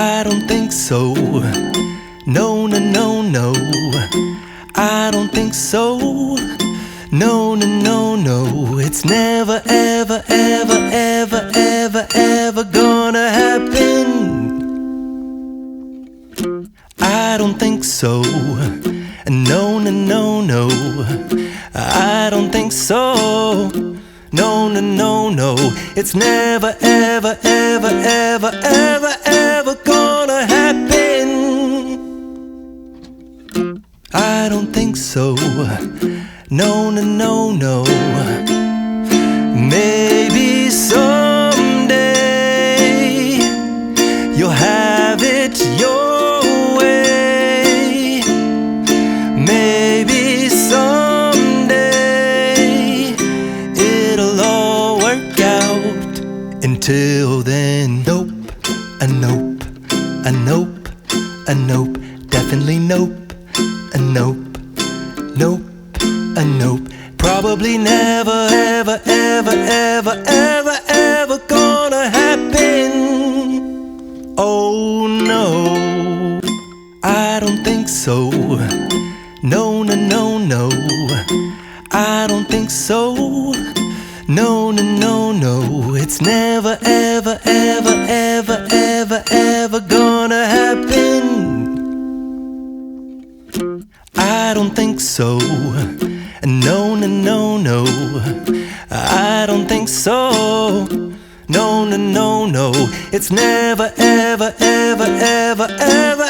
I don't think so. No, no, no, no. I don't think so. No, no, no, no. It's never, ever, ever, ever, ever, ever gonna happen. I don't think so. No, no, no, no. I don't think so. No, no, no, no. It's never, ever, ever, ever, ever, ever gonna happen. I don't think so. No, no, no, no. Maybe someday you'll have it your way. Maybe someday it'll all work out. Until then, nope, a nope, a nope, a nope, definitely nope, a nope, nope, a nope. Probably never, ever, ever, ever, ever, ever gonna happen. Oh no, I don't think so. No, no, no, no. I don't think so. No, no, no, no. It's never, ever, ever, ever, ever, ever gonna happen. I don't think so. No, no, no, no. I don't think so. No, no, no, no. It's never, ever, ever, ever, ever